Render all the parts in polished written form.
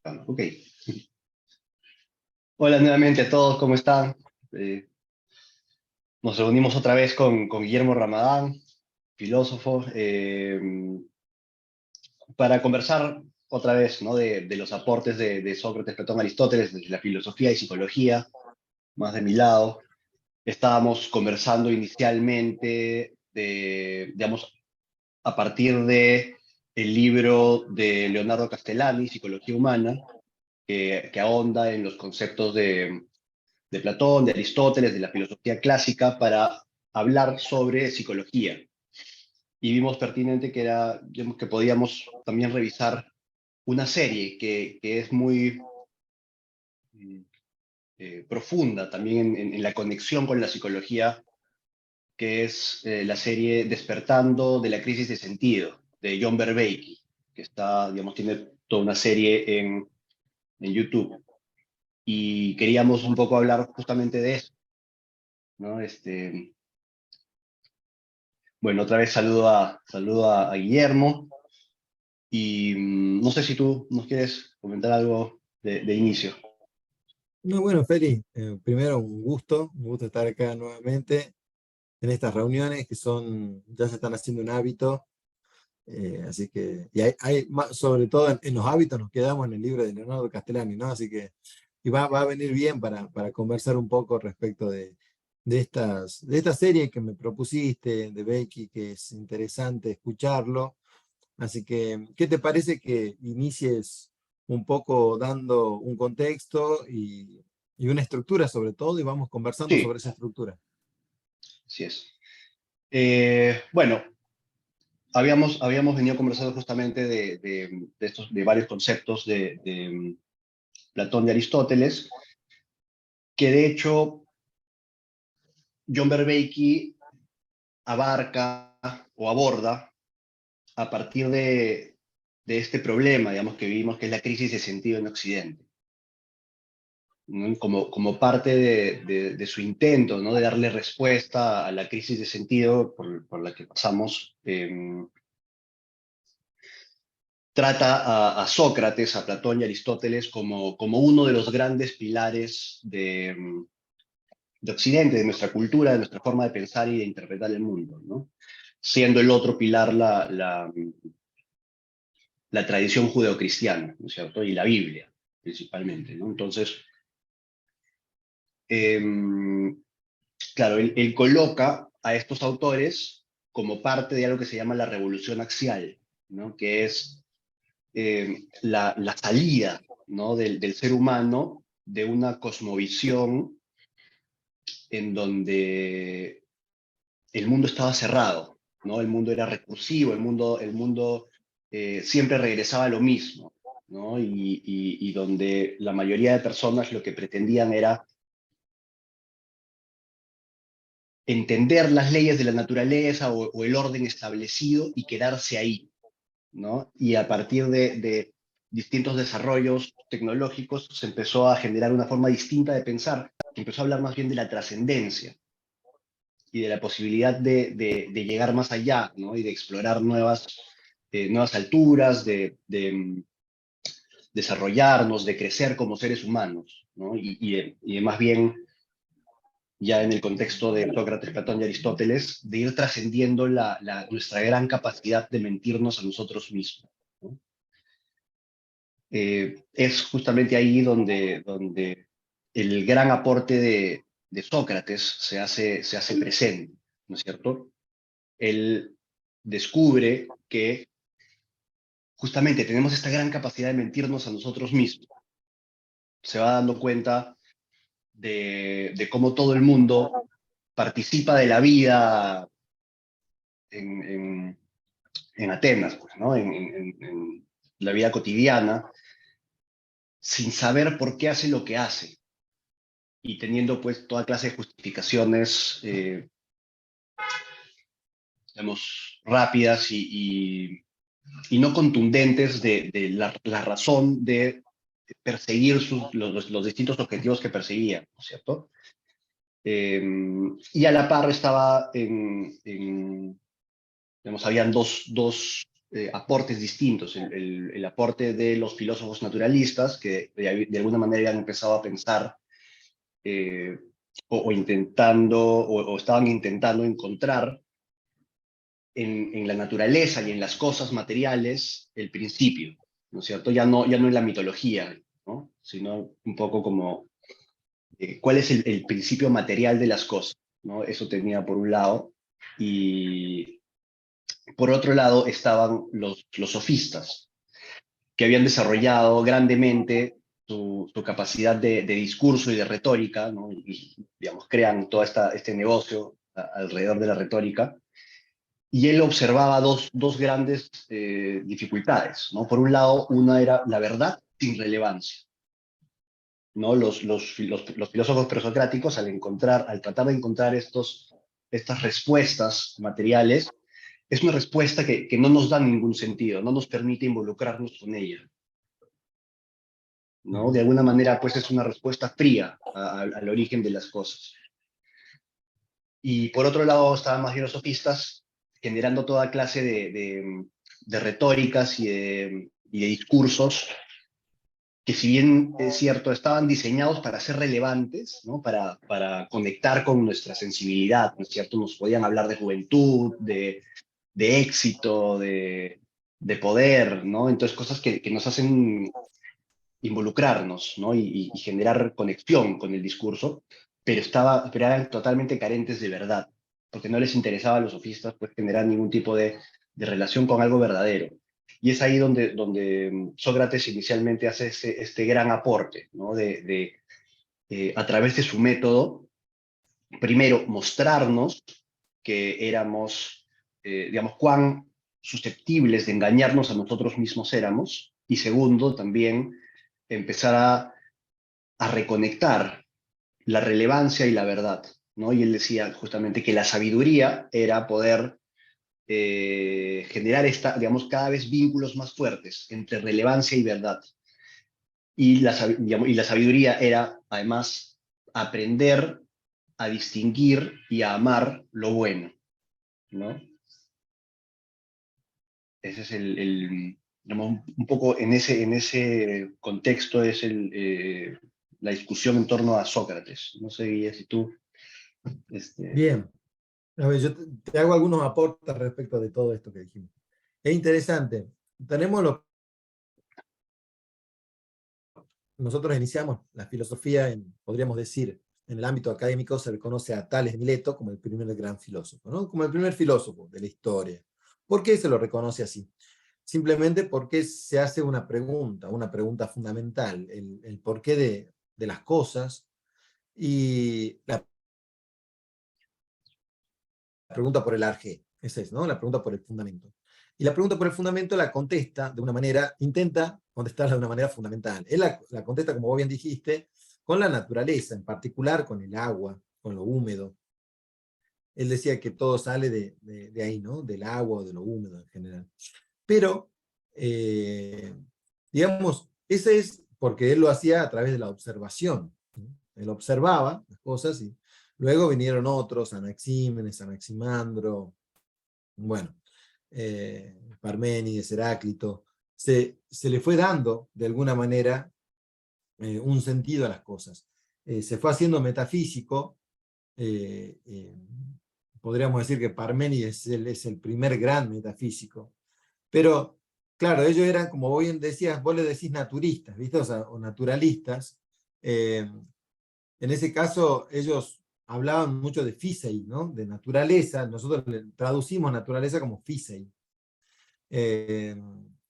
Ok. Hola nuevamente a todos, ¿cómo están? Eh, Nos reunimos otra vez con Guillermo Ramadán, filósofo, para conversar otra vez, ¿no? De los aportes de Sócrates, Platón, Aristóteles, de la filosofía y psicología, más de mi lado. Estábamos conversando inicialmente digamos, a partir de el libro de Leonardo Castellani, Psicología Humana, que ahonda en los conceptos de Platón, de Aristóteles, de la filosofía clásica, para hablar sobre psicología. Y vimos pertinente que, digamos, que podíamos también revisar una serie que es muy profunda también en la conexión con la psicología, que es la serie Despertando de la crisis de sentido, de John Vervaeke, que está, digamos, tiene toda una serie en YouTube. Y queríamos un poco hablar justamente de eso, ¿no? Bueno, otra vez saludo a Guillermo y no sé si tú nos quieres comentar algo de inicio. No, bueno, Feli, primero un gusto estar acá nuevamente en estas reuniones que ya se están haciendo un hábito, así que, y sobre todo en los hábitos nos quedamos en el libro de Leonardo Castellani, ¿no? Así que, y va a venir bien para conversar un poco respecto de esta serie que me propusiste, de Becky, que es interesante escucharlo. Así que, ¿qué te parece que inicies un poco dando un contexto y una estructura sobre todo y vamos conversando Sí, sobre esa estructura? así es. Bueno, habíamos venido conversando justamente de varios conceptos de Platón y Aristóteles, que de hecho John Vervaeke abarca o aborda a partir de este problema, digamos, que vivimos, que es la crisis de sentido en Occidente, ¿no? Como parte de su intento, ¿no? De darle respuesta a la crisis de sentido por la que pasamos. Trata a Sócrates, a Platón y a Aristóteles como uno de los grandes pilares de Occidente, de nuestra cultura, de nuestra forma de pensar y de interpretar el mundo, ¿no? Siendo el otro pilar la tradición judeocristiana, ¿no es cierto? Y la Biblia, principalmente, ¿no? Entonces, eh, claro, él coloca a estos autores como parte de algo que se llama la revolución axial, ¿no? Que es la salida, ¿no? del ser humano de una cosmovisión en donde el mundo estaba cerrado, ¿no? El mundo era recursivo, el mundo siempre regresaba a lo mismo, ¿no? Y donde la mayoría de personas lo que pretendían era entender las leyes de la naturaleza o el orden establecido y quedarse ahí, ¿no? Y a partir de distintos desarrollos tecnológicos se empezó a generar una forma distinta de pensar, que empezó a hablar más bien de la trascendencia y de la posibilidad de llegar más allá, ¿no? Y de explorar nuevas alturas, de desarrollarnos, de crecer como seres humanos, ¿no? Y de más bien, ya en el contexto de Sócrates, Platón y Aristóteles, de ir trascendiendo nuestra gran capacidad de mentirnos a nosotros mismos, ¿no? Es justamente ahí donde el gran aporte de Sócrates se hace presente, ¿no es cierto? Él descubre que justamente tenemos esta gran capacidad de mentirnos a nosotros mismos. Se va dando cuenta de cómo todo el mundo participa de la vida en, en, en Atenas, pues, ¿no? En la vida cotidiana, sin saber por qué hace lo que hace y teniendo pues toda clase de justificaciones, digamos, rápidas y no contundentes de la razón de perseguir los distintos objetivos que perseguía, ¿no es cierto? Eh, y a la par estaba digamos, habían dos aportes distintos. El aporte de los filósofos naturalistas, que de alguna manera han empezado a pensar eh, o estaban intentando encontrar en la naturaleza y en las cosas materiales el principio, ¿no es cierto? Ya no en la mitología, ¿no? Sino un poco como cuál es el principio material de las cosas, ¿no? Eso tenía por un lado. Y por otro lado estaban los sofistas, que habían desarrollado grandemente su capacidad de discurso y de retórica, ¿no? Y, digamos, crean todo este negocio alrededor de la retórica. Y él observaba dos grandes dificultades, ¿no? Por un lado, una era la verdad sin relevancia, ¿no? Los filósofos presocráticos, al tratar de encontrar estas respuestas materiales, es una respuesta que no nos da ningún sentido, no nos permite involucrarnos con ella, ¿no? De Ujú. alguna manera, pues es una respuesta fría al origen de las cosas. Y por otro lado estaban más bien los sofistas generando toda clase de retóricas y de discursos que, si bien es cierto, estaban diseñados para ser relevantes, ¿no? Para conectar con nuestra sensibilidad, ¿no es cierto? Nos podían hablar de juventud, de éxito, de poder, ¿no? Entonces cosas que nos hacen involucrarnos, ¿no? Y generar conexión con el discurso, pero eran totalmente carentes de verdad, porque no les interesaba a los sofistas pues, generar ningún tipo de relación con algo verdadero. Y es ahí donde Sócrates inicialmente hace este gran aporte, ¿no? A través de su método, primero mostrarnos que éramos, digamos, cuán susceptibles de engañarnos a nosotros mismos éramos, y segundo, también empezar a reconectar la relevancia y la verdad, ¿no? Y él decía justamente que la sabiduría era poder generar digamos, cada vez vínculos más fuertes entre relevancia y verdad. Digamos, y la sabiduría era, además, aprender a distinguir y a amar lo bueno, ¿no? Ese es digamos, un poco en ese contexto es la discusión en torno a Sócrates. No sé, Guille, si tú... Este, Bien, a ver, yo te hago algunos aportes respecto de todo esto que dijimos. Es interesante. Tenemos nosotros iniciamos la filosofía, podríamos decir, en el ámbito académico se reconoce a Tales de Mileto como el primer gran filósofo, ¿no? Como el primer filósofo de la historia. ¿Por qué se lo reconoce así? Simplemente porque se hace una pregunta fundamental, el porqué de las cosas, y la pregunta por el arjé, esa es, ¿no? La pregunta por el fundamento. Y la pregunta por el fundamento la contesta de una manera, intenta contestarla de una manera fundamental. Él la contesta, como vos bien dijiste, con la naturaleza, en particular con el agua, con lo húmedo. Él decía que todo sale de ahí, ¿no? Del agua o de lo húmedo en general. Pero, eh, digamos, ese es porque él lo hacía a través de la observación, ¿no? Él observaba las cosas y luego vinieron otros, Anaxímenes, Anaximandro, bueno, Parménides, Heráclito. Se le fue dando, de alguna manera, un sentido a las cosas. Se fue haciendo metafísico. eh, eh, Podríamos decir que Parménides es el primer gran metafísico. Pero, claro, ellos eran, como vos bien decías, vos le decís naturistas, ¿viste? O sea, o naturalistas. En ese caso, ellos hablaban mucho de físei, ¿no? De naturaleza. Nosotros traducimos naturaleza como físei. Eh,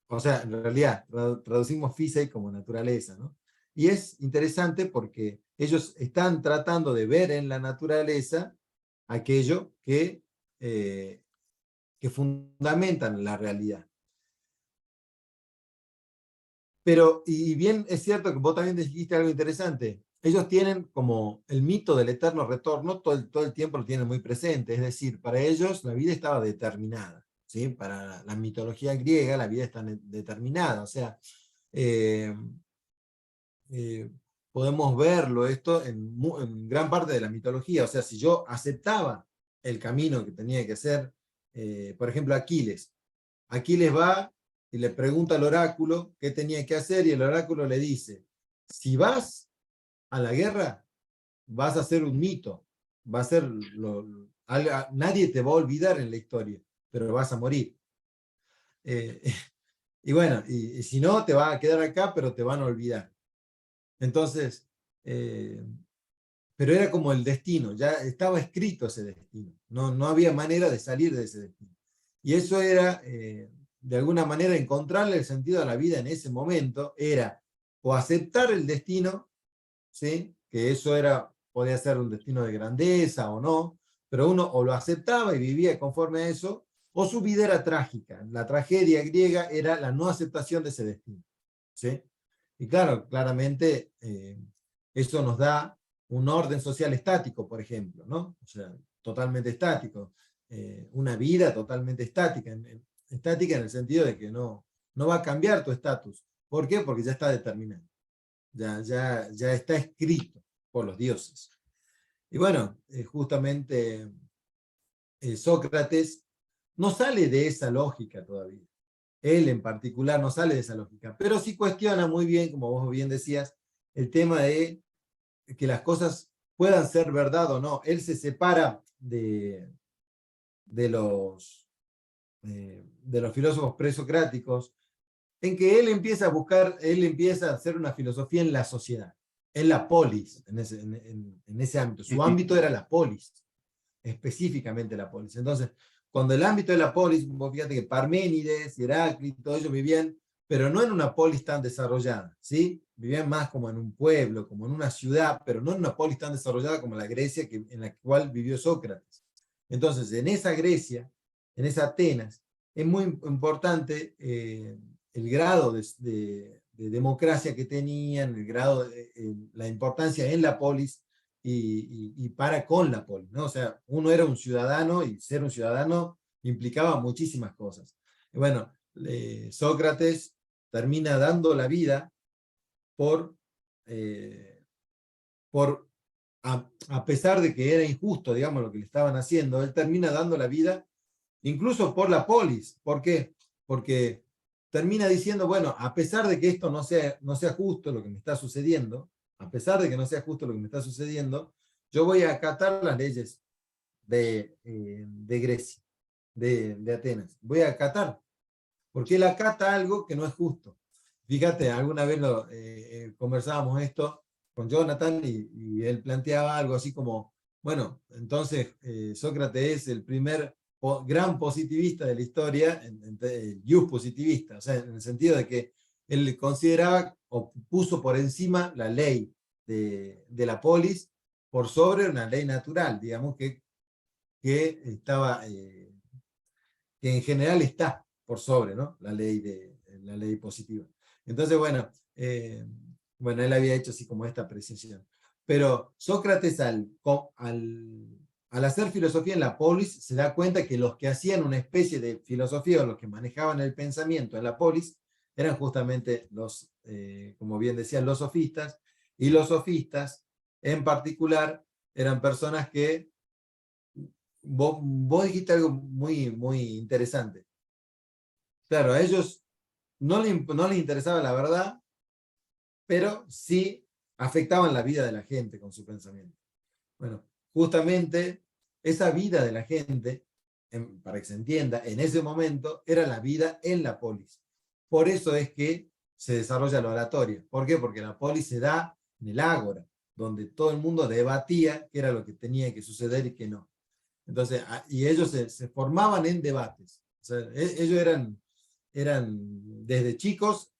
o sea, en realidad, traducimos físei como naturaleza, ¿no? Y es interesante porque ellos están tratando de ver en la naturaleza aquello que fundamentan la realidad. Pero, y bien es cierto que vos también dijiste algo interesante, ellos tienen como el mito del eterno retorno, todo el tiempo lo tienen muy presente, es decir, para ellos la vida estaba determinada, ¿sí? Para la mitología griega la vida está determinada, o sea, eh, eh, podemos verlo esto en gran parte de la mitología, o sea, si yo aceptaba el camino que tenía que hacer, por ejemplo, Aquiles, Aquiles va y le pregunta al oráculo qué tenía que hacer, y el oráculo le dice, si vas a la guerra, vas a ser un mito, va a ser nadie te va a olvidar en la historia, pero vas a morir. Eh, y bueno, y si no, te va a quedar acá, pero te van a olvidar. Entonces, pero era como el destino, ya estaba escrito ese destino, no había manera de salir de ese destino. Y eso era, de alguna manera, encontrarle el sentido a la vida en ese momento, era o aceptar el destino, ¿sí? Que eso podía ser un destino de grandeza o no, pero uno o lo aceptaba y vivía conforme a eso, o su vida era trágica. La tragedia griega era la no aceptación de ese destino, ¿sí? Y claro, claramente eso nos da un orden social estático, por ejemplo, ¿no? O sea, totalmente estático. Una vida totalmente estática, estática en el sentido de que no va a cambiar tu estatus. ¿Por qué? Porque ya está determinado. Ya está escrito por los dioses. Y bueno, justamente Sócrates no sale de esa lógica todavía. Él en particular no sale de esa lógica, pero sí cuestiona muy bien, como vos bien decías, el tema de que las cosas puedan ser verdad o no. Él se separa de los filósofos presocráticos, en que él empieza a buscar, él empieza a hacer una filosofía en la sociedad, en la polis, en ese ámbito. Su ámbito era la polis, específicamente la polis. Entonces, cuando el ámbito de la polis, vos fíjate que Parménides, Heráclito, todos ellos vivían, pero no en una polis tan desarrollada, ¿sí? Vivían más como en un pueblo, como en una ciudad, pero no en una polis tan desarrollada como la Grecia en la cual vivió Sócrates. Entonces, en esa Grecia, en esa Atenas, es muy importante el grado de democracia que tenían, el grado la importancia en la polis y para con la polis, ¿no? O sea, uno era un ciudadano y ser un ciudadano implicaba muchísimas cosas. Y bueno, Sócrates termina dando la vida por, eh, a pesar de que era injusto, digamos, lo que le estaban haciendo, él termina dando la vida incluso por la polis. ¿Por qué? Porque termina diciendo, bueno, a pesar de que esto no sea justo lo que me está sucediendo, a pesar de que no sea justo lo que me está sucediendo, yo voy a acatar las leyes de Grecia, de Atenas. Voy a acatar, porque él acata algo que no es justo. Fíjate, alguna vez conversábamos esto con Jonathan y él planteaba algo así como, bueno, entonces Sócrates es el primer gran positivista de la historia, el ius positivista, o sea, en el sentido de que él consideraba o puso por encima la ley de la polis por sobre una ley natural, digamos, que estaba, que en general está por sobre, ¿no? La ley positiva. Entonces, bueno, él había hecho así como esta apreciación. Pero Sócrates al hacer filosofía en la polis se da cuenta que los que hacían una especie de filosofía o los que manejaban el pensamiento en la polis eran justamente como bien decían, los sofistas, y los sofistas en particular eran personas que vos dijiste algo muy, muy interesante. Claro, a ellos no les interesaba la verdad, pero sí afectaban la vida de la gente con su pensamiento. Bueno, justamente esa vida de la gente, para que se entienda, en ese momento era la vida en la polis. Por eso es que se desarrolla la oratoria. ¿Por qué? Porque la polis se da en el ágora, donde todo el mundo debatía qué era lo que tenía que suceder y qué no. Entonces, y ellos se formaban en debates. O sea, ellos eran desde chicos,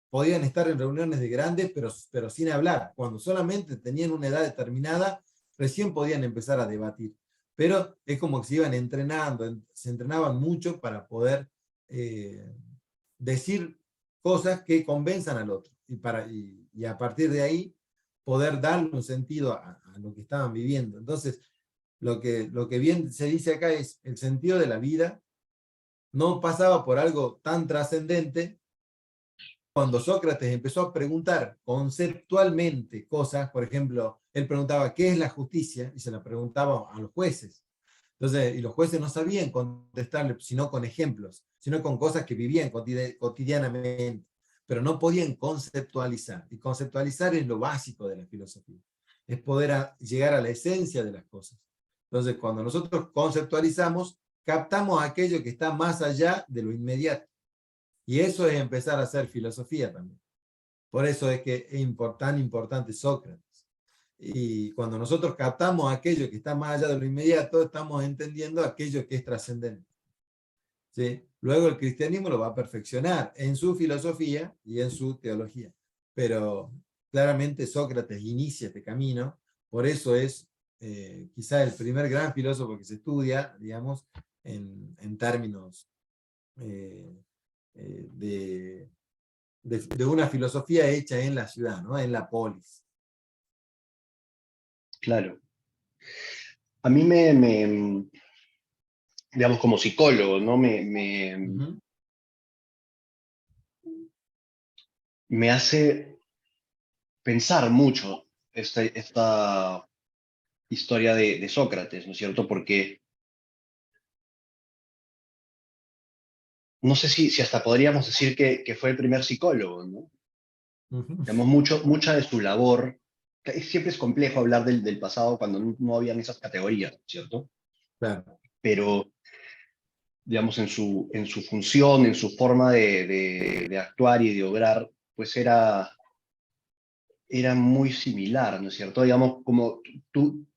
podían estar en reuniones de grandes, pero sin hablar. Cuando solamente tenían una edad determinada, recién podían empezar a debatir. Pero es como que se iban entrenando, se entrenaban mucho para poder decir cosas que convenzan al otro. Y a partir de ahí, poder darle un sentido a lo que estaban viviendo. Entonces, lo que bien se dice acá es el sentido de la vida no pasaba por algo tan trascendente. Cuando Sócrates empezó a preguntar conceptualmente cosas, por ejemplo, él preguntaba ¿qué es la justicia? Y se la preguntaba a los jueces. Entonces, y los jueces no sabían contestarle, sino con ejemplos, sino con cosas que vivían cotidianamente, pero no podían conceptualizar. Y conceptualizar es lo básico de la filosofía, es poder llegar a la esencia de las cosas. Entonces, cuando nosotros conceptualizamos, captamos aquello que está más allá de lo inmediato. Y eso es empezar a hacer filosofía también. Por eso es que es tan importante Sócrates. Y cuando nosotros captamos aquello que está más allá de lo inmediato, estamos entendiendo aquello que es trascendente. ¿Sí? Luego el cristianismo lo va a perfeccionar en su filosofía y en su teología. Pero claramente Sócrates inicia este camino, por eso es quizá el primer gran filósofo que se estudia, digamos, en términos eh, de una filosofía hecha en la ciudad, ¿no? En la polis. Claro. A mí digamos, como psicólogo, ¿no? Ujú. Me hace pensar mucho esta historia de Sócrates, ¿no es cierto? Porque no sé si hasta podríamos decir que fue el primer psicólogo, ¿no? Ujú. Digamos, mucha de su labor, siempre es complejo hablar del pasado cuando no habían esas categorías, ¿no es cierto? Claro. Pero, digamos, en su función, en su forma de actuar y de obrar, pues era muy similar, ¿no es cierto? Digamos, como tú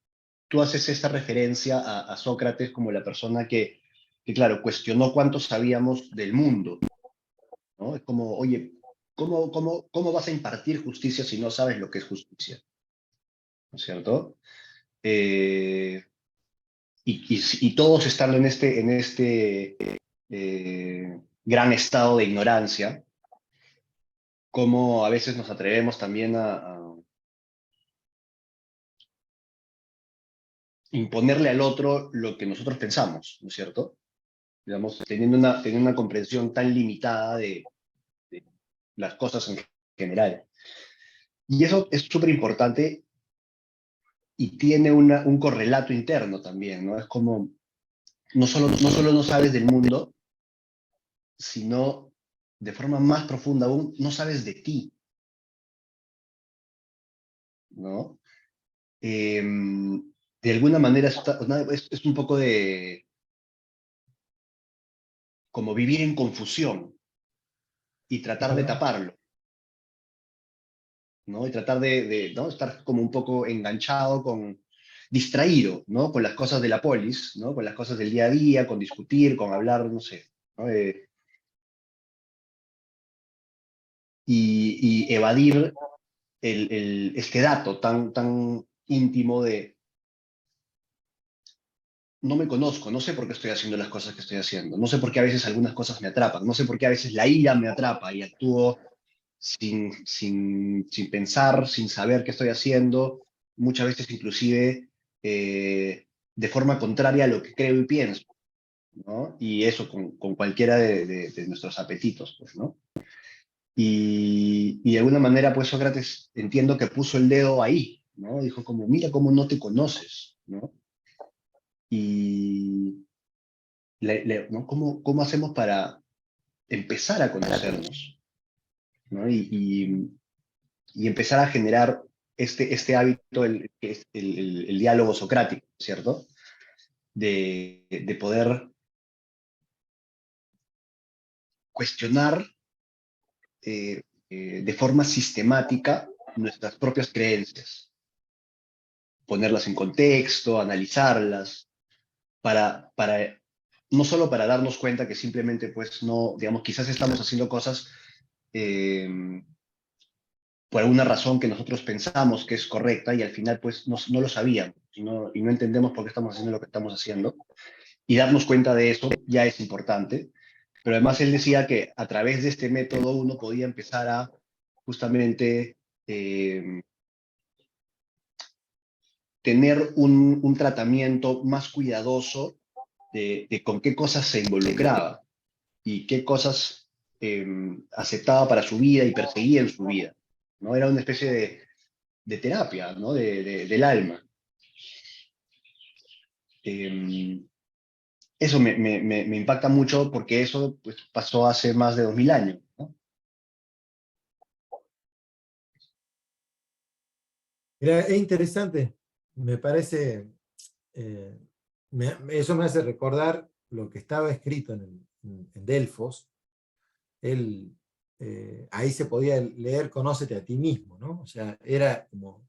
haces esta referencia a Sócrates como la persona que, claro, cuestionó cuánto sabíamos del mundo, ¿no? Es como, oye, ¿cómo vas a impartir justicia si no sabes lo que es justicia? ¿No es cierto? Eh, y todos estando en este gran estado de ignorancia, cómo a veces nos atrevemos también a imponerle al otro lo que nosotros pensamos, ¿no es cierto? Digamos, teniendo una comprensión tan limitada de las cosas en general. Y eso es súper importante y tiene un correlato interno también, ¿no? Es como, no solo no sabes del mundo, sino de forma más profunda aún, no sabes de ti, ¿no? Eh, de alguna manera es un poco de como vivir en confusión y tratar de Claro. taparlo, ¿no? Y tratar ¿no? Estar como un poco enganchado distraído, ¿no? Con las cosas de la polis, ¿no? Con las cosas del día a día, con discutir, con hablar, no sé, ¿no? Y evadir este dato tan íntimo de no me conozco, no sé por qué estoy haciendo las cosas que estoy haciendo, no sé por qué a veces algunas cosas me atrapan, no sé por qué a veces la ira me atrapa y actúo sin pensar, sin saber qué estoy haciendo, muchas veces inclusive de forma contraria a lo que creo y pienso, ¿no? Y eso con cualquiera de nuestros apetitos, pues, ¿no? Y de alguna manera, pues Sócrates entiendo que puso el dedo ahí, ¿no? Dijo como, mira cómo no te conoces, ¿no? Y, ¿no? ¿Cómo hacemos para empezar a conocernos? ¿No? Y empezar a generar este hábito, que es el diálogo socrático, ¿cierto? De poder cuestionar de forma sistemática nuestras propias creencias, ponerlas en contexto, analizarlas, para no solo para darnos cuenta que simplemente, pues, no, digamos, quizás estamos haciendo cosas eh, por alguna razón que nosotros pensamos que es correcta y al final pues no lo sabíamos y no entendemos por qué estamos haciendo lo que estamos haciendo. Y darnos cuenta de eso ya es importante. Pero además él decía que a través de este método uno podía empezar a justamente eh, tener un tratamiento más cuidadoso de con qué cosas se involucraba y qué cosas aceptaba para su vida y perseguía en su vida, ¿no? Era una especie de terapia, ¿no? Del alma. eso me impacta mucho porque eso pues, pasó hace más de 2000 años, ¿no? Mira, es interesante, me parece, eh, eso me hace recordar lo que estaba escrito en Delfos. Él, ahí se podía leer "Conócete a ti mismo", ¿no? O sea, era como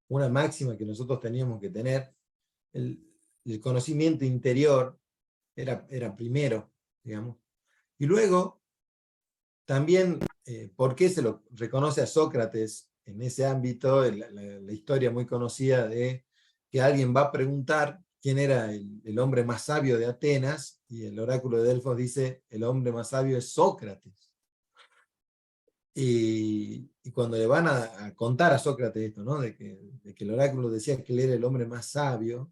una máxima que nosotros teníamos que tener. El, el conocimiento interior era primero, digamos. Y luego, también, ¿por qué se lo reconoce a Sócrates en ese ámbito? La historia muy conocida de que alguien va a preguntar quién era el hombre más sabio de Atenas, y el oráculo de Delfos dice, el hombre más sabio es Sócrates. Y cuando le van a contar a Sócrates esto, ¿no? De que el oráculo decía que él era el hombre más sabio,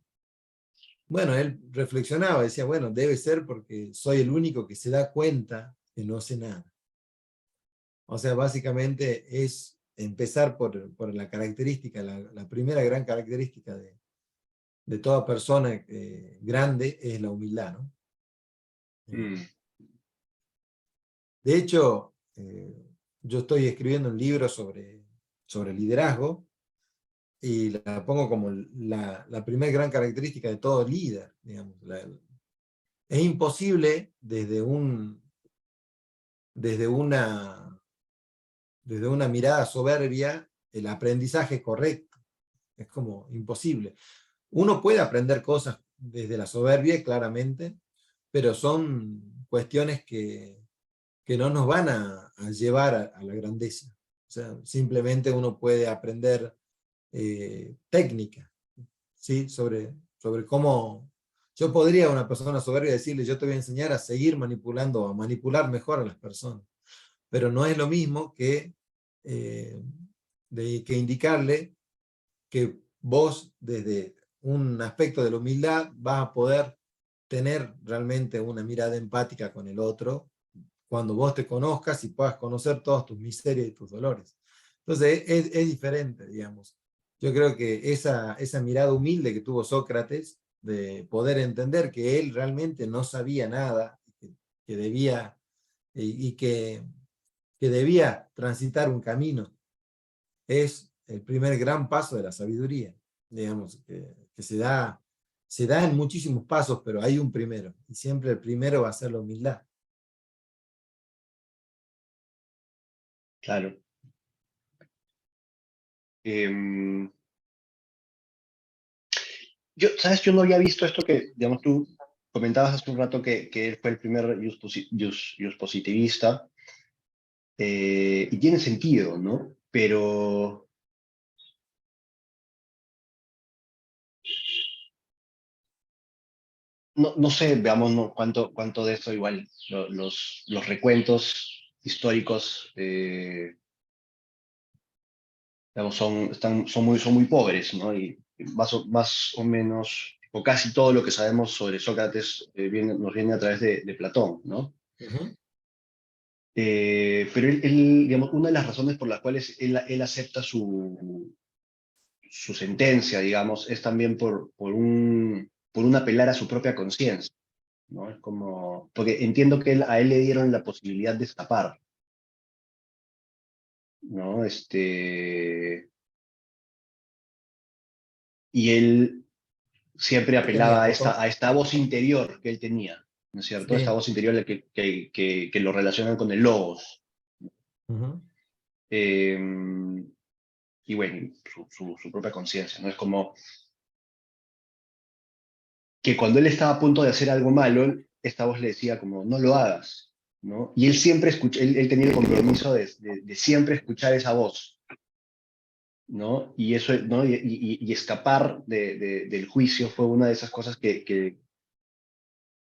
bueno, él reflexionaba, decía, bueno, debe ser porque soy el único que se da cuenta que no sé nada. O sea, básicamente es empezar por la característica, la primera gran característica de toda persona grande es la humildad, ¿no? Mm, De hecho, yo estoy escribiendo un libro sobre liderazgo, y la pongo como la primera gran característica de todo líder, digamos. Es imposible desde una, desde una mirada soberbia el aprendizaje correcto. Es como imposible. Uno puede aprender cosas desde la soberbia, claramente, pero son cuestiones que no nos van a llevar a la grandeza. O sea, simplemente uno puede aprender técnica, ¿sí? Sobre cómo yo podría a una persona soberbia decirle, yo te voy a enseñar a seguir manipulando, a manipular mejor a las personas, pero no es lo mismo eh, que indicarle que vos desde un aspecto de la humildad vas a poder tener realmente una mirada empática con el otro cuando vos te conozcas y puedas conocer todas tus miserias y tus dolores. Entonces es diferente, digamos. Yo creo que esa mirada humilde que tuvo Sócrates, de poder entender que él realmente no sabía nada, que debía, y que debía transitar un camino, es el primer gran paso de la sabiduría, digamos, que se da en muchísimos pasos, pero hay un primero, y siempre el primero va a ser la humildad. claro. Em, ¿Sabes? Yo no había visto esto que, digamos, tú comentabas hace un rato que él fue el primer just positivista, y tiene sentido, ¿no? Pero no sé, veamos, ¿no? cuánto de esto igual, los recuentos históricos, digamos, son muy pobres, ¿no? Y más o menos, o casi todo lo que sabemos sobre Sócrates nos viene a través de Platón, ¿no? Ujú, Pero digamos, una de las razones por las cuales él acepta su sentencia, digamos, es también por un apelar a su propia conciencia, ¿no? Es como, porque entiendo que a él le dieron la posibilidad de escapar, ¿no? Y él siempre ¿qué tenía? apelaba a Perdón. esta voz interior que él tenía, ¿no es cierto? Esta Sí. voz interior que lo relacionan con el logos. Ujú. Eh, y bueno, su propia conciencia, ¿no? Es como que cuando él estaba a punto de hacer algo malo, esta voz le decía como, no lo hagas, ¿no? Y él siempre él tenía el compromiso de siempre escuchar esa voz, ¿no? Y eso, ¿no? Y escapar del juicio fue una de esas cosas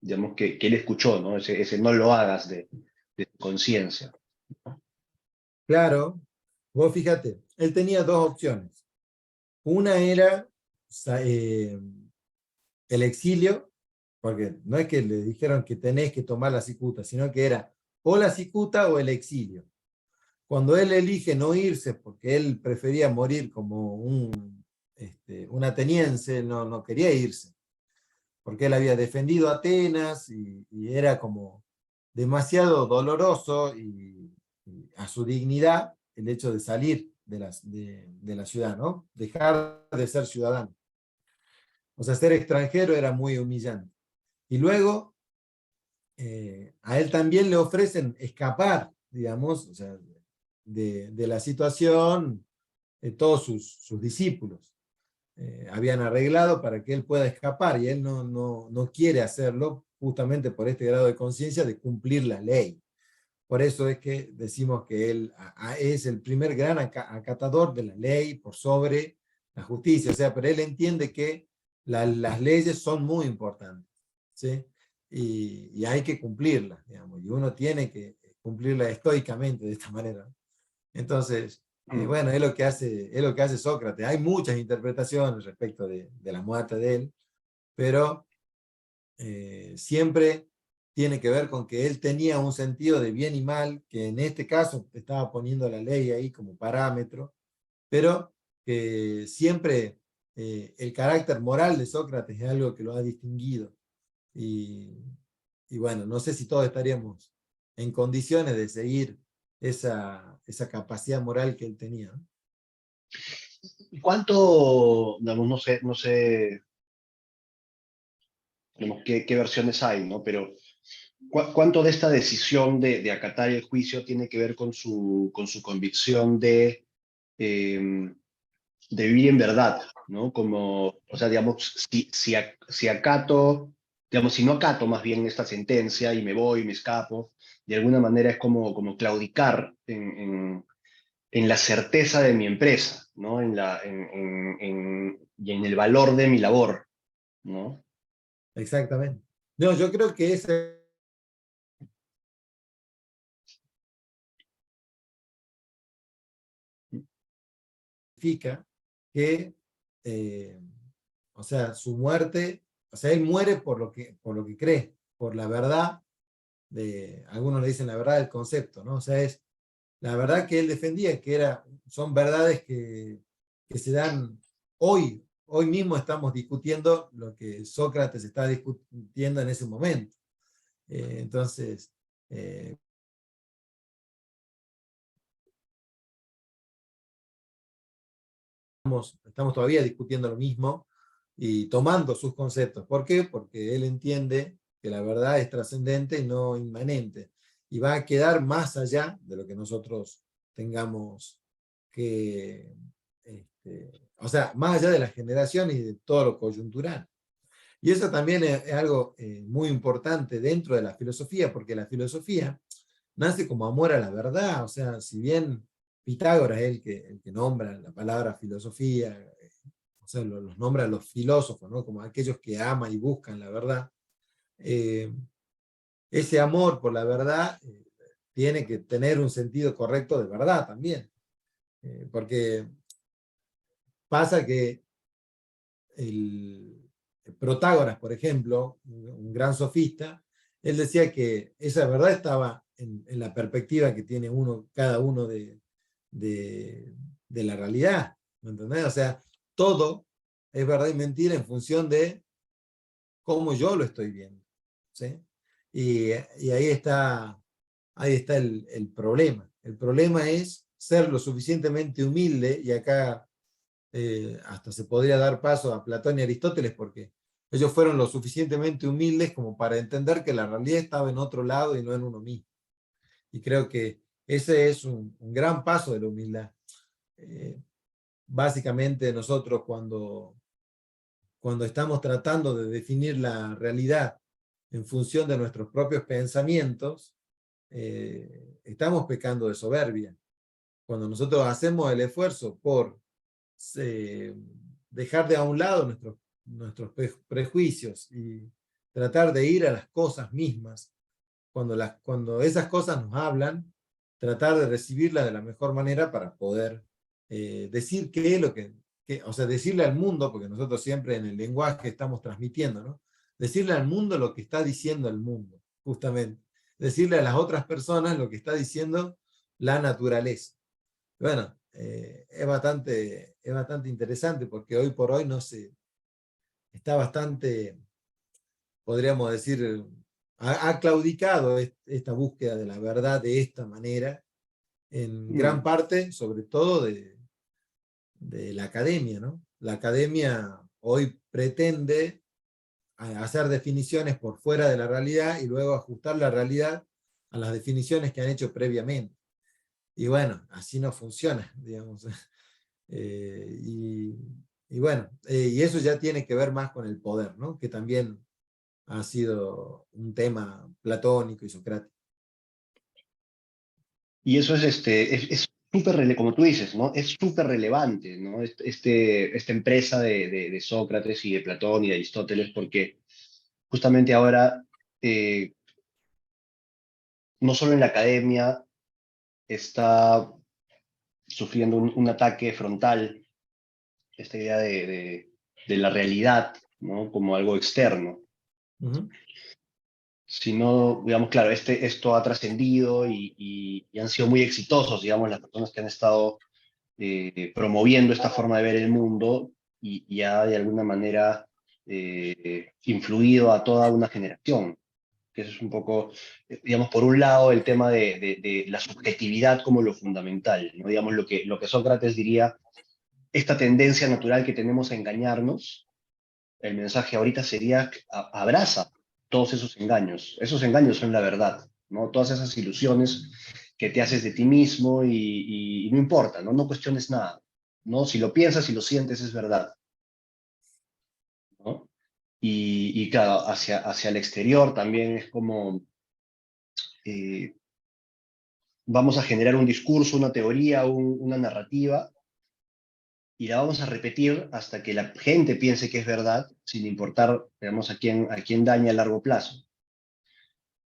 digamos, que él escuchó, ¿no? Ese no lo hagas de su conciencia. Claro, vos fíjate, él tenía dos opciones. Una era el exilio, porque no es que le dijeron que tenés que tomar la cicuta, sino que era o la cicuta o el exilio. Cuando él elige no irse, porque él prefería morir como un ateniense, no quería irse, porque él había defendido a Atenas y era como demasiado doloroso y a su dignidad el hecho de salir de la ciudad, ¿no? Dejar de ser ciudadano. O sea, ser extranjero era muy humillante. Y luego a él también le ofrecen escapar, digamos, o sea, de la situación, todos sus discípulos. Habían arreglado para que él pueda escapar y él no quiere hacerlo justamente por este grado de conciencia de cumplir la ley. Por eso es que decimos que él es el primer gran acatador de la ley por sobre la justicia. O sea, pero él entiende que las leyes son muy importantes, ¿sí? Y hay que cumplirlas, digamos, y uno tiene que cumplirlas estoicamente de esta manera. Entonces, bueno, es lo que hace Sócrates. Hay muchas interpretaciones respecto de la muerte de él, pero siempre tiene que ver con que él tenía un sentido de bien y mal, que en este caso estaba poniendo la ley ahí como parámetro, pero que siempre el carácter moral de Sócrates es algo que lo ha distinguido. Y, y bueno, no sé si todos estaríamos en condiciones de seguir esa capacidad moral que él tenía, ¿no? ¿Y cuánto, digamos, no sé, digamos, qué versiones hay, ¿no? Pero ¿cuánto de esta decisión de acatar el juicio tiene que ver con su convicción eh, de vivir en verdad, ¿no? Como, o sea, digamos, si acato, digamos, si no acato más bien esta sentencia y me voy, me escapo, de alguna manera es como claudicar en la certeza de mi empresa, ¿no? Y en el valor de mi labor, ¿no? Exactamente. No, yo creo que esa significa que, eh, o sea, su muerte, o sea, él muere por lo que cree, por la verdad algunos le dicen la verdad del concepto, ¿no? O sea, es la verdad que él defendía, son verdades que se dan hoy mismo estamos discutiendo lo que Sócrates estaba discutiendo en ese momento. Entonces, eh, estamos todavía discutiendo lo mismo y tomando sus conceptos. ¿Por qué? Porque él entiende que la verdad es trascendente y no inmanente, y va a quedar más allá de lo que nosotros tengamos que, o sea, más allá de la generación y de todo lo coyuntural. Y eso también es algo muy importante dentro de la filosofía, porque la filosofía nace como amor a la verdad. O sea, si bien Pitágoras es el que nombra la palabra filosofía, o sea, los nombra los filósofos, ¿no? Como aquellos que aman y buscan la verdad. eh, Ese amor por la verdad tiene que tener un sentido correcto de verdad también. Porque pasa que el Protágoras, por ejemplo, un gran sofista, él decía que esa verdad estaba en la perspectiva que tiene cada uno de la realidad. ¿Me entendés? O sea, todo es verdad y mentira en función de cómo yo lo estoy viendo. ¿Sí? Y ahí está el problema. El problema es ser lo suficientemente humilde, y acá hasta se podría dar paso a Platón y Aristóteles, porque ellos fueron lo suficientemente humildes como para entender que la realidad estaba en otro lado y no en uno mismo. Y creo que ese es un gran paso de la humildad. Eh, Básicamente nosotros cuando estamos tratando de definir la realidad en función de nuestros propios pensamientos, estamos pecando de soberbia. Cuando nosotros hacemos el esfuerzo por eh, dejar de a un lado nuestros prejuicios y tratar de ir a las cosas mismas, cuando esas cosas nos hablan, tratar de recibirlas de la mejor manera para poder decir qué es lo o sea, decirle al mundo, porque nosotros siempre en el lenguaje estamos transmitiendo, ¿no? Decirle al mundo lo que está diciendo el mundo, justamente. Decirle a las otras personas lo que está diciendo la naturaleza. Bueno, es bastante interesante porque hoy por hoy no se, está bastante podríamos decir, ha claudicado esta búsqueda de la verdad de esta manera, en gran Mm. parte, sobre todo, de la academia, ¿no? La academia hoy pretende hacer definiciones por fuera de la realidad y luego ajustar la realidad a las definiciones que han hecho previamente. Y bueno, así no funciona, digamos. Eh, y, y bueno, y eso ya tiene que ver más con el poder, ¿no? Que también ha sido un tema platónico y socrático. Y eso es súper, como tú dices, ¿no? Es súper relevante, ¿no? Esta empresa de Sócrates y de Platón y de Aristóteles, porque justamente ahora, eh, no solo en la academia está sufriendo un ataque frontal, esta idea de la realidad, ¿no? Como algo externo, Ujú. sino, digamos, claro, esto ha trascendido y han sido muy exitosos, digamos, las personas que han estado promoviendo esta forma de ver el mundo y ha de alguna manera influido a toda una generación. Que eso es un poco, digamos, por un lado, el tema de la subjetividad como lo fundamental, ¿no? Digamos, lo que Sócrates diría, esta tendencia natural que tenemos a engañarnos, el mensaje ahorita sería, abraza todos esos engaños son la verdad, ¿no? Todas esas ilusiones que te haces de ti mismo y no importa, ¿no? No cuestiones nada, ¿no? Si lo piensas y lo sientes es verdad, ¿no? Y claro, hacia el exterior también es como, eh, vamos a generar un discurso, una teoría, una narrativa, y la vamos a repetir hasta que la gente piense que es verdad, sin importar, digamos, a quién daña a largo plazo.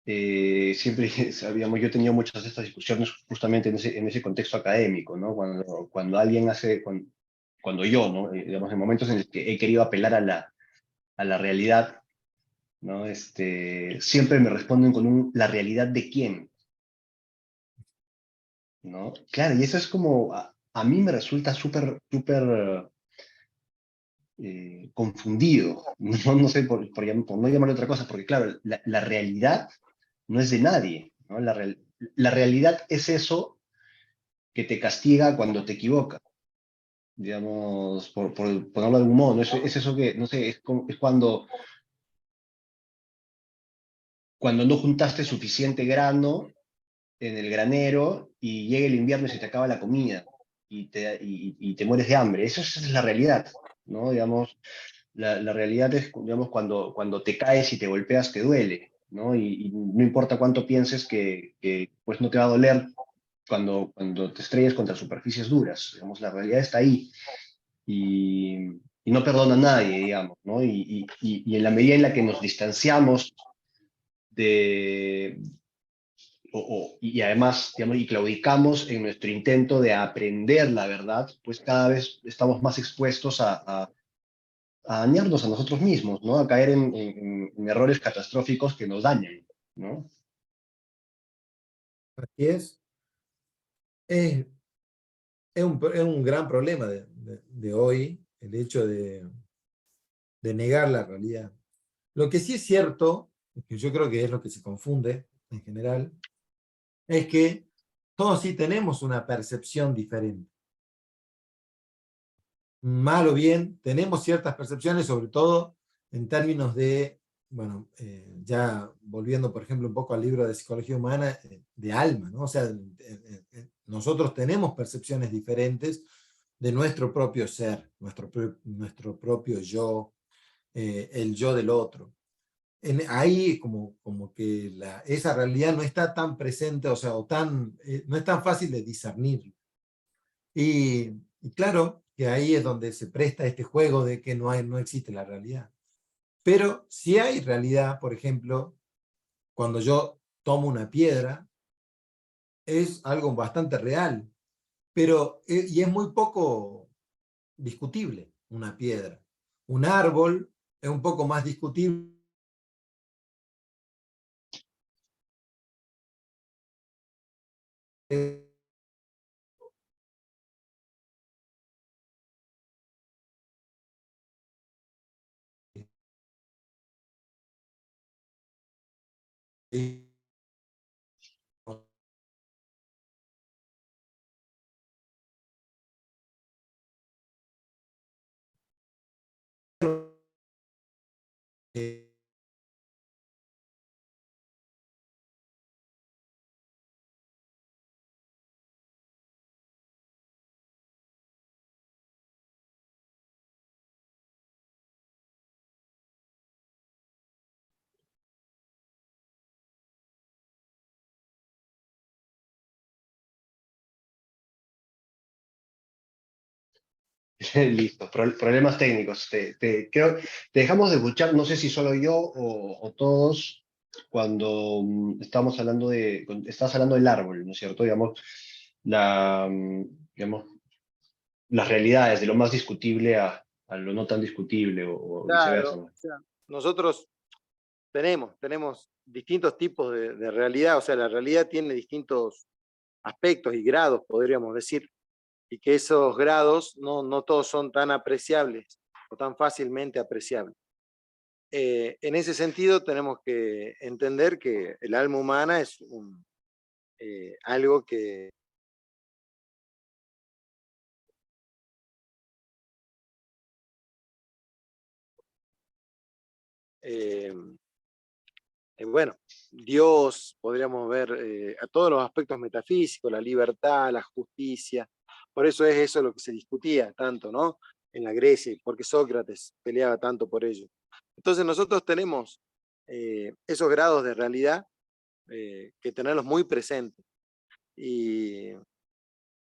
Siempre sabíamos, yo he tenido muchas de estas discusiones justamente en ese contexto académico, ¿no? Cuando alguien hace, cuando yo, ¿no? Digamos, en momentos en los que he querido apelar a la realidad, ¿no? Siempre me responden con ¿la realidad de quién? ¿No? Claro, y eso es como, a mí me resulta súper, súper confundido, no sé por no llamarle otra cosa, porque claro, la realidad no es de nadie, ¿no? La realidad es eso que te castiga cuando te equivocas, digamos, por ponerlo de algún modo, ¿no? Es eso que, no sé, es cuando no juntaste suficiente grano en el granero y llega el invierno y se te acaba la comida y te mueres de hambre. Esa es la realidad, ¿no? Digamos, la realidad es, digamos, cuando te caes y te golpeas, te duele, ¿no? Y no importa cuánto pienses que pues no te va a doler cuando te estrellas contra superficies duras, digamos, la realidad está ahí y no perdona a nadie, digamos, ¿no? Y en la medida en la que nos distanciamos de, y además, digamos, y claudicamos en nuestro intento de aprender la verdad, pues cada vez estamos más expuestos a dañarnos a nosotros mismos, ¿no? A caer en errores catastróficos que nos dañan, ¿no? Así es, es un gran problema de hoy el hecho de negar la realidad. Lo que sí es cierto, que yo creo que es lo que se confunde en general, es que todos sí tenemos una percepción diferente. Mal o bien, tenemos ciertas percepciones, sobre todo en términos de, bueno, ya volviendo, por ejemplo, un poco al libro de Psicología Humana, de alma, ¿no? O sea, nosotros tenemos percepciones diferentes de nuestro propio ser, nuestro propio yo, el yo del otro. Ahí como que esa realidad no está tan presente, o sea, no es tan fácil de discernir. Y claro que ahí es donde se presta este juego de que no existe la realidad. Pero si hay realidad, por ejemplo, cuando yo tomo una piedra, es algo bastante real, pero y es muy poco discutible una piedra. Un árbol es un poco más discutible. Listo, problemas técnicos. Te dejamos de escuchar, no sé si solo yo o todos, cuando estábamos hablando estabas hablando del árbol, ¿no es cierto? Digamos, digamos, las realidades, de lo más discutible a lo no tan discutible o Claro, viceversa, o ¿no? sea, nosotros tenemos distintos tipos de realidad, o sea, la realidad tiene distintos aspectos y grados, podríamos decir, y que esos grados no todos son tan apreciables o tan fácilmente apreciables. En ese sentido, tenemos que entender que el alma humana es algo que eh, bueno, Dios, podríamos ver a todos los aspectos metafísicos, la libertad, la justicia. Por eso es eso lo que se discutía tanto, ¿no? En la Grecia, porque Sócrates peleaba tanto por ello. Entonces nosotros tenemos esos grados de realidad que tenerlos muy presentes. Y,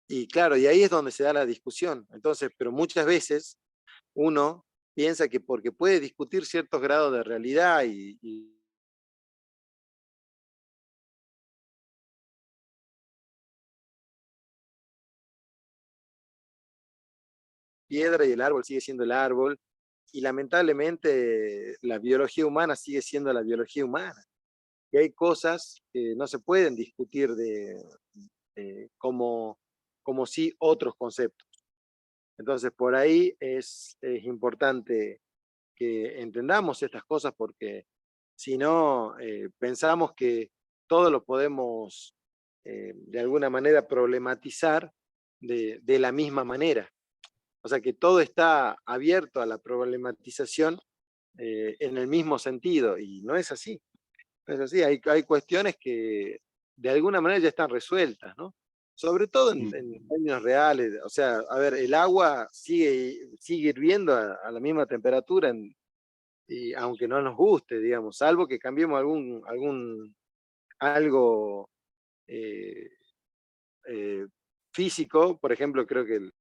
y claro, y ahí es donde se da la discusión. Entonces, pero muchas veces uno piensa que porque puede discutir ciertos grados de realidad y piedra y el árbol sigue siendo el árbol, y lamentablemente la biología humana sigue siendo la biología humana. Y hay cosas que no se pueden discutir como, como si otros conceptos. Entonces, por ahí es importante que entendamos estas cosas porque si no, pensamos que todo lo podemos de alguna manera problematizar de la misma manera. O sea que todo está abierto a la problematización en el mismo sentido, y no es así. No es así, hay cuestiones que de alguna manera ya están resueltas, ¿no? Sobre todo en términos reales, o sea, a ver, el agua sigue hirviendo a la misma temperatura, y aunque no nos guste, digamos, salvo que cambiemos algo eh, eh, físico, por ejemplo, creo que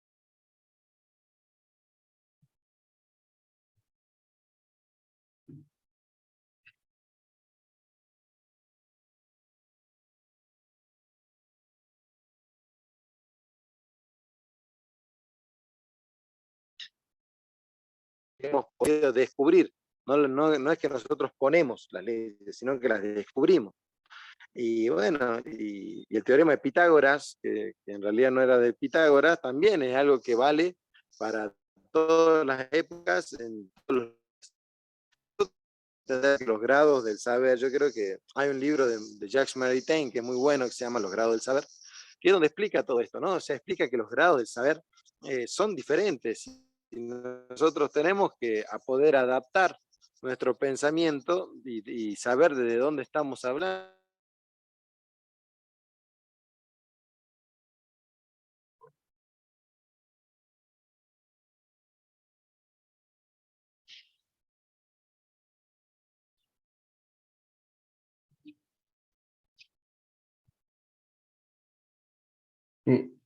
hemos podido descubrir. No es que nosotros ponemos las leyes, sino que las descubrimos. Y bueno, y el teorema de Pitágoras, que en realidad no era de Pitágoras, también es algo que vale para todas las épocas, en todos los grados del saber. Yo creo que hay un libro de Jacques Maritain que es muy bueno, que se llama Los grados del saber, que es donde explica todo esto, ¿no? O sea, explica que los grados del saber son diferentes y nosotros tenemos que poder adaptar nuestro pensamiento y saber de dónde estamos hablando.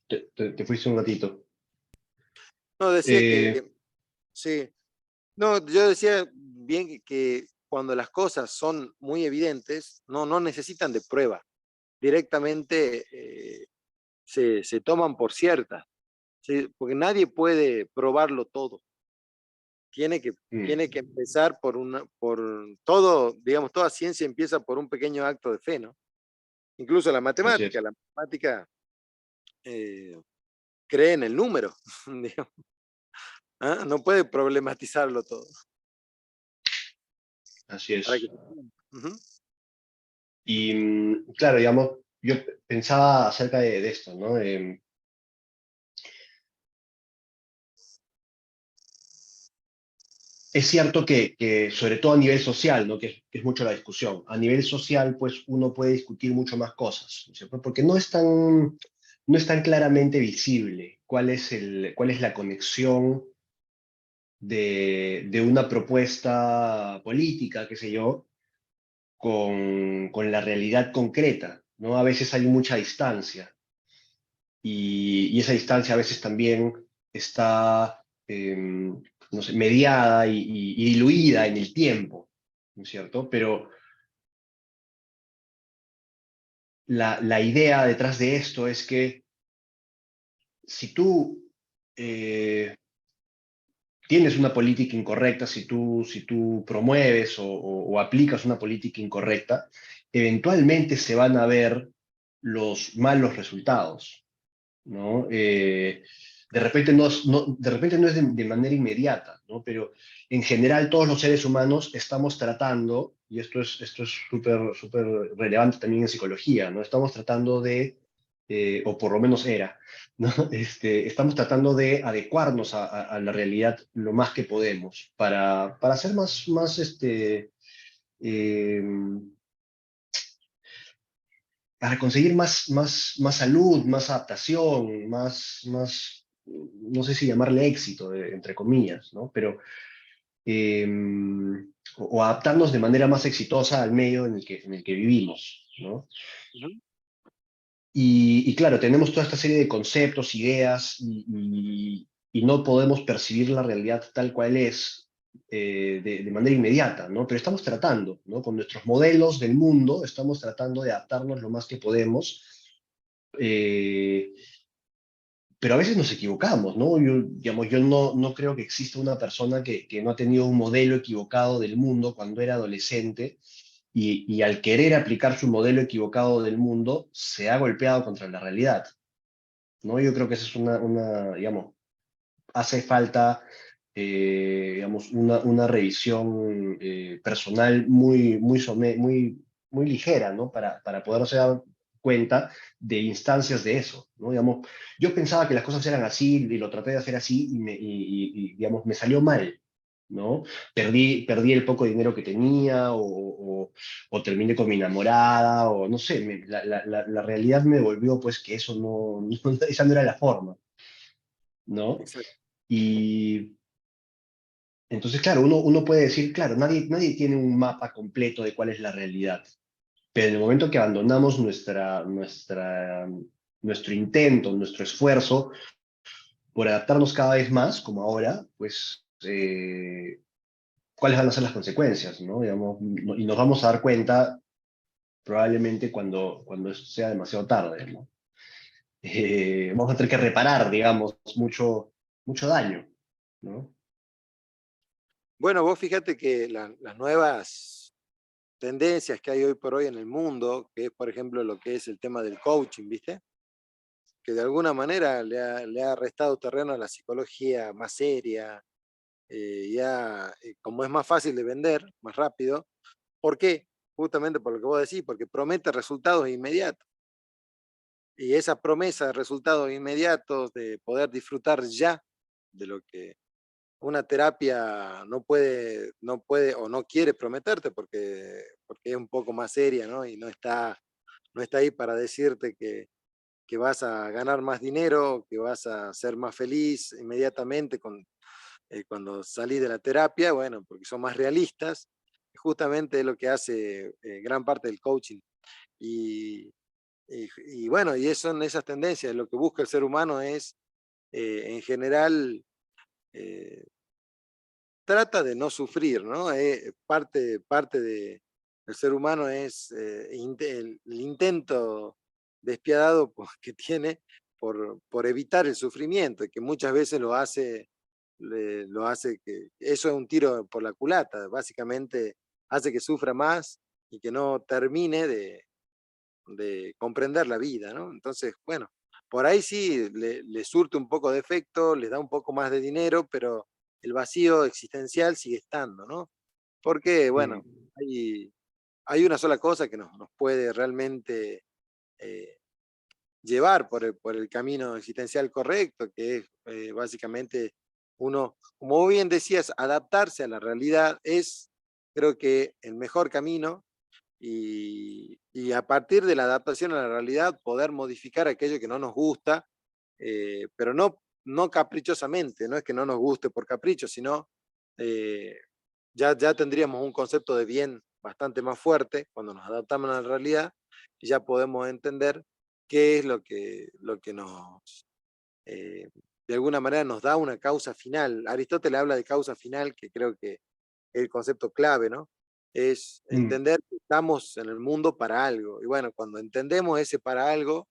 Te fuiste un ratito. No, decía Eh, que, sí, no, yo decía bien que cuando las cosas son muy evidentes, no necesitan de prueba, directamente se toman por ciertas, ¿sí? Porque nadie puede probarlo todo. Tiene que, mm, tiene que empezar por todo, digamos, toda ciencia empieza por un pequeño acto de fe, ¿no? Incluso Así es. la matemática eh, cree en el número, digamos, ¿ah? No puede problematizarlo todo. Así Para es. que... Ujú. Y claro, digamos, yo pensaba acerca de esto, ¿no? Es cierto que sobre todo a nivel social, ¿no? Que es mucho la discusión. A nivel social, pues uno puede discutir mucho más cosas, ¿no es cierto? Porque no es tan claramente visible cuál es la conexión de una propuesta política, qué sé yo, con la realidad concreta, ¿no? A veces hay mucha distancia y esa distancia a veces también está, no sé, mediada y diluida en el tiempo, ¿no es cierto? Pero la idea detrás de esto es que si tú eh, tienes una política incorrecta, si tú promueves o aplicas una política incorrecta, eventualmente se van a ver los malos resultados, ¿no? De repente no es de manera inmediata, ¿no? Pero en general todos los seres humanos estamos tratando, y esto es súper relevante también en psicología, ¿no? Estamos tratando de, o por lo menos era, ¿no? Estamos tratando de adecuarnos a la realidad lo más que podemos para ser eh, para conseguir más salud, más adaptación, no sé si llamarle éxito, entre comillas, ¿no? Pero, eh, o adaptarnos de manera más exitosa al medio en el que vivimos, ¿no? Ujú. Y claro, tenemos toda esta serie de conceptos, ideas, y no podemos percibir la realidad tal cual es de manera inmediata, ¿no? Pero estamos tratando, ¿no? Con nuestros modelos del mundo, estamos tratando de adaptarnos lo más que podemos, eh, pero a veces nos equivocamos, ¿no? Yo, digamos, yo no creo que exista una persona que no ha tenido un modelo equivocado del mundo cuando era adolescente y al querer aplicar su modelo equivocado del mundo se ha golpeado contra la realidad, ¿no? Yo creo que esa es digamos, hace falta, digamos, una revisión personal muy ligera, ¿no? Para poderse dar cuenta de instancias de eso, ¿no? Digamos, yo pensaba que las cosas eran así y lo traté de hacer así digamos, me salió mal, ¿no? Perdí el poco dinero que tenía o terminé con mi enamorada o no sé, la realidad me volvió pues que eso esa no era la forma, ¿no? Exacto. Y entonces, claro, uno puede decir, claro, nadie tiene un mapa completo de cuál es la realidad, pero en el momento que abandonamos nuestro intento, nuestro esfuerzo por adaptarnos cada vez más, como ahora, pues, ¿cuáles van a ser las consecuencias, ¿no? Digamos, y nos vamos a dar cuenta probablemente cuando esto sea demasiado tarde, ¿no? Vamos a tener que reparar, digamos, mucho daño, ¿no? Bueno, vos fíjate que las nuevas tendencias que hay hoy por hoy en el mundo, que es por ejemplo lo que es el tema del coaching, ¿viste? Que de alguna manera le ha restado terreno a la psicología más seria, como es más fácil de vender, más rápido. ¿Por qué? Justamente por lo que vos decís, porque promete resultados inmediatos. Y esa promesa de resultados inmediatos, de poder disfrutar ya de lo que una terapia no puede o no quiere prometerte, porque es un poco más seria, ¿no? Y no está ahí para decirte que vas a ganar más dinero, que vas a ser más feliz inmediatamente cuando salís de la terapia, bueno, porque son más realistas. Justamente es lo que hace gran parte del coaching. Y, y bueno, y son esas tendencias. Lo que busca el ser humano es, en general, eh, trata de no sufrir, ¿no? Parte del ser humano es el intento despiadado que tiene por evitar el sufrimiento, y que muchas veces lo hace que eso es un tiro por la culata, básicamente hace que sufra más y que no termine de comprender la vida, ¿no? Entonces, bueno, por ahí sí le surte un poco de efecto, les da un poco más de dinero, pero el vacío existencial sigue estando, ¿no? Porque, bueno, hay, hay una sola cosa que nos puede realmente llevar por el camino existencial correcto, que es básicamente uno, como bien decías, adaptarse a la realidad es, creo que, el mejor camino, y a partir de la adaptación a la realidad poder modificar aquello que no nos gusta, pero no caprichosamente, no es que no nos guste por capricho, sino eh, ya tendríamos un concepto de bien bastante más fuerte cuando nos adaptamos a la realidad, y ya podemos entender qué es lo que nos, de alguna manera nos da una causa final. Aristóteles habla de causa final, que creo que es el concepto clave, ¿no? Es Mm. entender que estamos en el mundo para algo. Y bueno, cuando entendemos ese para algo,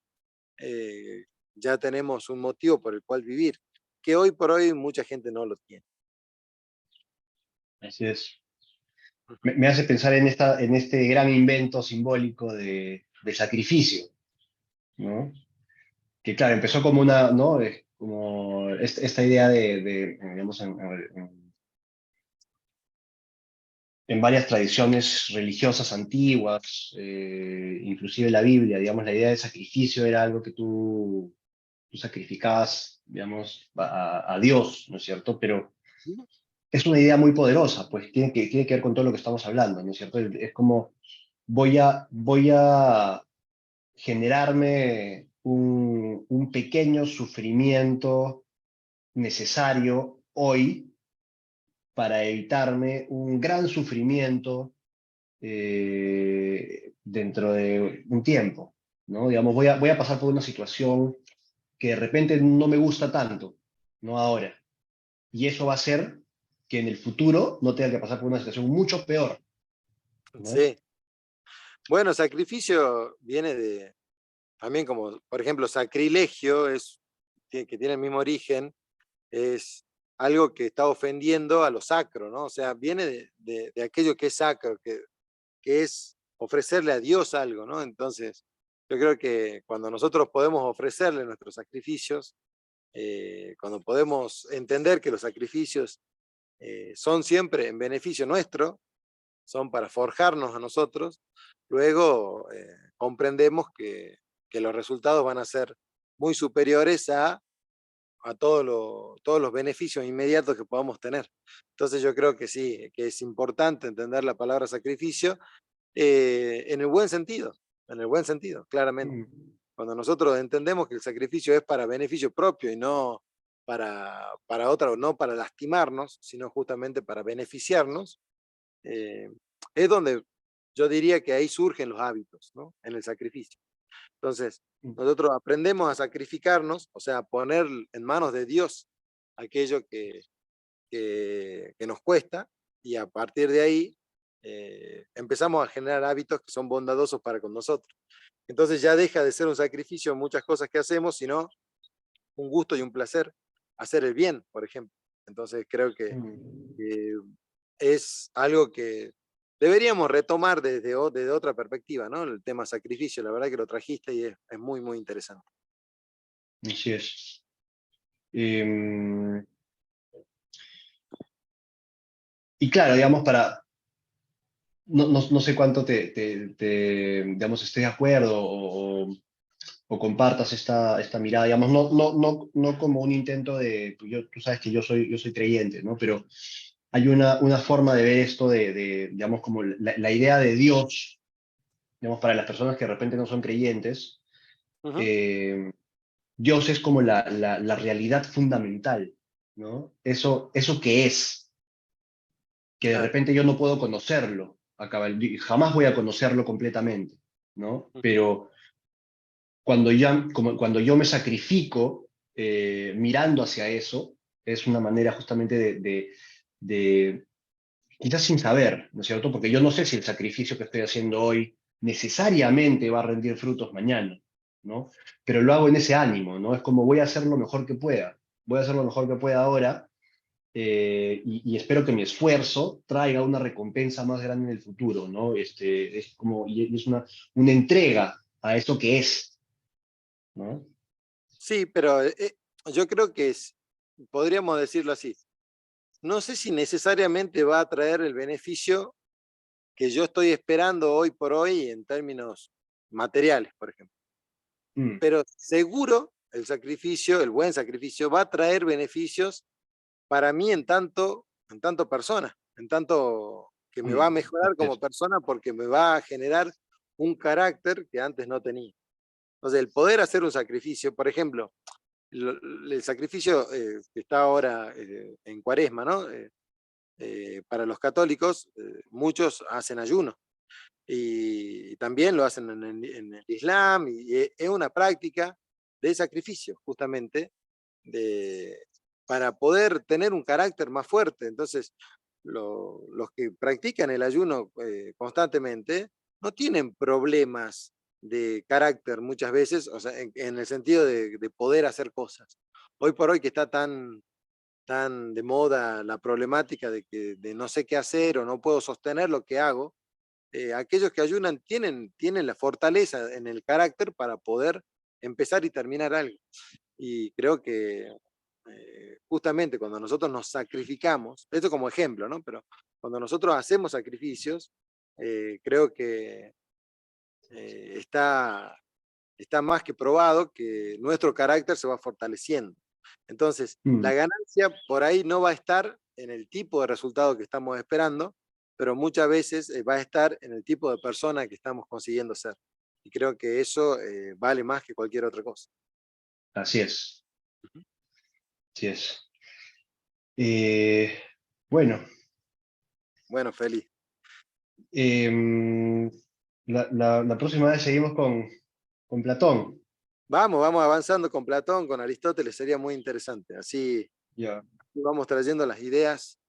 eh, ya tenemos un motivo por el cual vivir, que hoy por hoy mucha gente no lo tiene. Así es. Me hace pensar en este gran invento simbólico de sacrificio, ¿no? Que claro, empezó como una, ¿no? Como esta idea digamos, en varias tradiciones religiosas antiguas, inclusive la Biblia, digamos, la idea de sacrificio era algo que tú sacrificabas, digamos, a Dios, ¿no es cierto? Pero es una idea muy poderosa, pues tiene que ver con todo lo que estamos hablando, ¿no es cierto? Es como voy a generarme un pequeño sufrimiento necesario hoy para evitarme un gran sufrimiento dentro de un tiempo, ¿no? Digamos, voy a pasar por una situación que de repente no me gusta tanto, no ahora. Y eso va a hacer que en el futuro no tenga que pasar por una situación mucho peor, ¿no? Sí. Bueno, sacrificio viene de, también como, por ejemplo, sacrilegio, que tiene el mismo origen, es algo que está ofendiendo a lo sacro, ¿no? O sea, viene de aquello que es sacro, que es ofrecerle a Dios algo, ¿no? Entonces, yo creo que cuando nosotros podemos ofrecerle nuestros sacrificios, cuando podemos entender que los sacrificios son siempre en beneficio nuestro, son para forjarnos a nosotros, luego comprendemos que los resultados van a ser muy superiores a todos los beneficios inmediatos que podamos tener. Entonces yo creo que sí, que es importante entender la palabra sacrificio en el buen sentido, claramente. Mm. Cuando nosotros entendemos que el sacrificio es para beneficio propio y no para otra, no para lastimarnos, sino justamente para beneficiarnos, eh, es donde yo diría que ahí surgen los hábitos, ¿no? En el sacrificio. Entonces, nosotros aprendemos a sacrificarnos, o sea, a poner en manos de Dios aquello que nos cuesta, y a partir de ahí empezamos a generar hábitos que son bondadosos para con nosotros. Entonces ya deja de ser un sacrificio en muchas cosas que hacemos, sino un gusto y un placer hacer el bien, por ejemplo. Entonces creo Mm. que es algo que deberíamos retomar desde otra perspectiva, ¿no? El tema sacrificio, la verdad que lo trajiste y es muy, muy interesante. Así es. Em, y claro, digamos, no sé cuánto digamos, estés de acuerdo o compartas esta mirada, digamos, no como un intento tú sabes que yo soy creyente, ¿no? Pero hay una forma de ver esto digamos, como la idea de Dios, digamos, para las personas que de repente no son creyentes, Ujú. eh, Dios es como la realidad fundamental, ¿no? Eso que es, que de Claro. repente yo no puedo conocerlo, jamás voy a conocerlo completamente, ¿no? Ujú. Pero cuando yo me sacrifico mirando hacia eso, es una manera justamente de, quizás sin saber, ¿no es cierto? Porque yo no sé si el sacrificio que estoy haciendo hoy necesariamente va a rendir frutos mañana, ¿no? Pero lo hago en ese ánimo, ¿no? Es como voy a hacer lo mejor que pueda, voy a hacer lo mejor que pueda ahora y espero que mi esfuerzo traiga una recompensa más grande en el futuro, ¿no? Es como, y es una entrega a eso que es, ¿no? Sí, pero yo creo que podríamos decirlo así. No sé si necesariamente va a traer el beneficio que yo estoy esperando hoy por hoy en términos materiales, por ejemplo. Mm, Pero seguro el sacrificio, el buen sacrificio, va a traer beneficios para mí en tanto persona, en tanto que me va a mejorar así como es. persona porque me va a generar un carácter que antes no tenía. Entonces, el poder hacer un sacrificio, por ejemplo, el sacrificio que está ahora en Cuaresma, ¿no? Para los católicos, muchos hacen ayuno y también lo hacen en el Islam, y es una práctica de sacrificio, justamente, de, para poder tener un carácter más fuerte. Entonces, los que practican el ayuno constantemente no tienen problemas de carácter muchas veces, o sea, en el sentido de poder hacer cosas. Hoy por hoy que está tan de moda la problemática de no sé qué hacer o no puedo sostener lo que hago, aquellos que ayunan tienen la fortaleza en el carácter para poder empezar y terminar algo. Y creo que justamente cuando nosotros nos sacrificamos, esto como ejemplo, ¿no? Pero cuando nosotros hacemos sacrificios, creo que está más que probado que nuestro carácter se va fortaleciendo. Entonces, Mm, la ganancia por ahí no va a estar en el tipo de resultado que estamos esperando, pero muchas veces va a estar en el tipo de persona que estamos consiguiendo ser. Y creo que eso vale más que cualquier otra cosa. así es, Ujú. así es. Eh, bueno, Bueno, feliz. em, la próxima vez seguimos con Platón. Vamos avanzando con Platón, con Aristóteles, sería muy interesante. Así Ya. vamos trayendo las ideas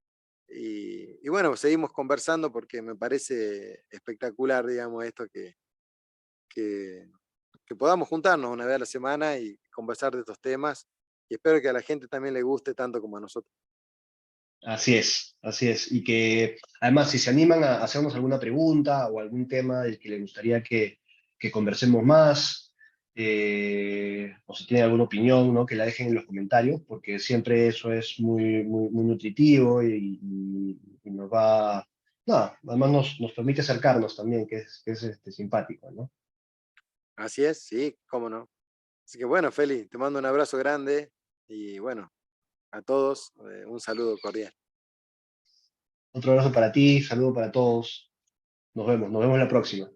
y bueno, seguimos conversando porque me parece espectacular, digamos, esto que, que podamos juntarnos una vez a la semana y conversar de estos temas. Y espero que a la gente también le guste tanto como a nosotros. Así es, así es. Y que además, si se animan a hacernos alguna pregunta o algún tema del que les gustaría que conversemos más, o si tienen alguna opinión, ¿no? Que la dejen en los comentarios, porque siempre eso es muy nutritivo y nos va, no, además nos permite acercarnos también, que es simpático, ¿no? Así es, sí, cómo no. Así que bueno, Feli, te mando un abrazo grande y bueno, a todos un saludo cordial. Otro abrazo para ti, saludo para todos. Nos vemos la próxima.